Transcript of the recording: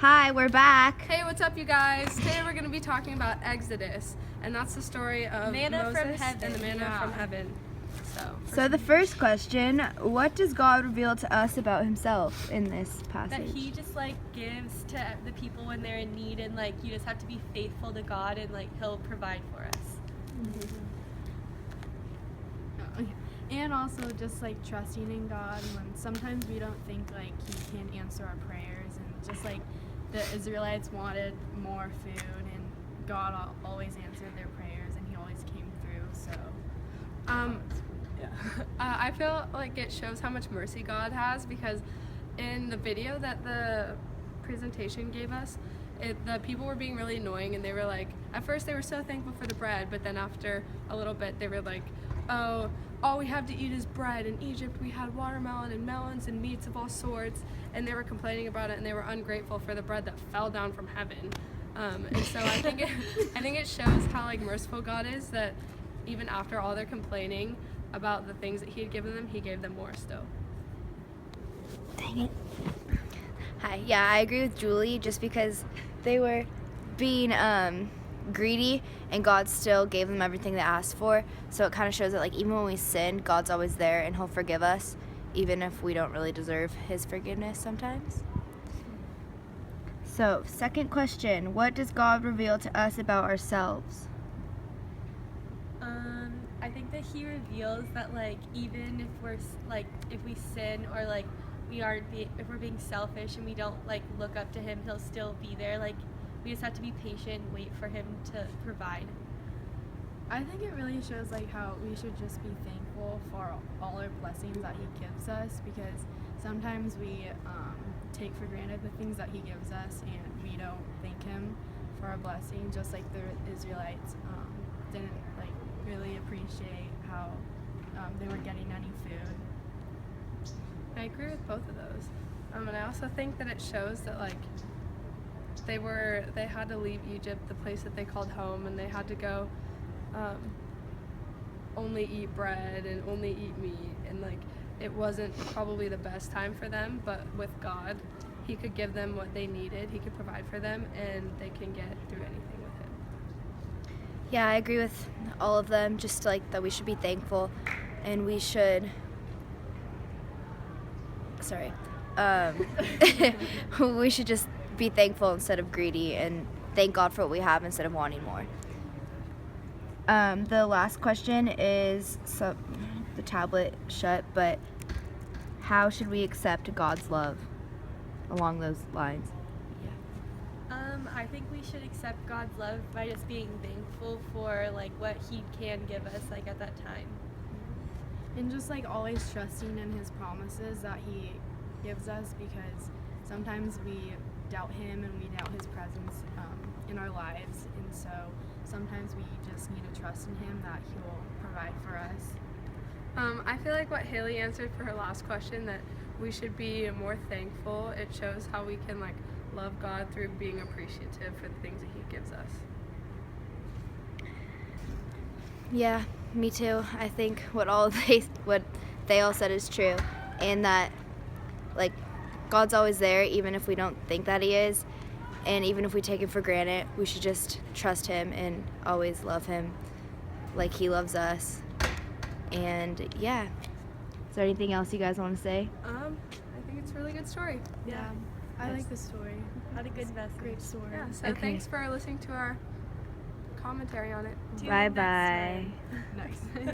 Hi, we're back. Hey, what's up, you guys? Today we're going to be talking about Exodus, and that's the story of Manna Moses from heaven. and the manna from heaven. So the first question, what does God reveal to us about himself in this That passage? he just gives to the people when they're in need, and you just have to be faithful to God, and he'll provide for us. And also just trusting in God when sometimes we don't think he can answer our prayers, and just the Israelites wanted more food, and God always answered their prayers, and he always came through. So I feel like it shows how much mercy God has, because in the video that the presentation gave us, the people were being really annoying, and they were at first they were so thankful for the bread, but then after a little bit they were oh, all we have to eat is bread. In Egypt we had watermelon and melons and meats of all sorts, and they were complaining about it, and they were ungrateful for the bread that fell down from heaven. And so I think it shows how merciful God is, that even after all their complaining about the things that he had given them, he gave them more still. Dang it. Hi, yeah, I agree with Julie, just because they were being greedy, and God still gave them everything they asked for. So it kind of shows that even when we sin, God's always there, and he'll forgive us, even if we don't really deserve his forgiveness sometimes. So, second question, what does God reveal to us about ourselves? I think that he reveals that even if we're if we sin, or if we're being selfish and we don't look up to him, he'll still be there. We just have to be patient and wait for him to provide. I think it really shows how we should just be thankful for all our blessings that he gives us, because sometimes we take for granted the things that he gives us, and we don't thank him for our blessing, just like the Israelites didn't really appreciate how they were getting any food. I agree with both of those. And I also think that it shows that they had to leave Egypt, the place that they called home, and they had to go only eat bread and only eat meat, and it wasn't probably the best time for them, but with God, he could give them what they needed, he could provide for them, and they can get through anything with him. Yeah, I agree with all of them, just that we should be thankful, and we should we should just be thankful instead of greedy, and thank God for what we have instead of wanting more. The last question is the tablet shut, but how should we accept God's love along those lines? I think we should accept God's love by just being thankful for what he can give us at that time. And just always trusting in his promises that he gives us, because sometimes we doubt him and we doubt his presence in our lives, and so sometimes we just need to trust in him that he will provide for us. I feel like what Haley answered for her last question, that we should be more thankful, it shows how we can love God through being appreciative for the things that he gives us. Yeah, me too. I think what they all said is true, and that God's always there, even if we don't think that he is, and even if we take it for granted, we should just trust him and always love him like he loves us. And yeah, is there anything else you guys want to say? I think it's a really good story. Yeah, I like the story. Had a good message. Great story. Yeah, so Okay. Thanks for listening to our commentary on it. Tune in Bye next bye. time. Nice.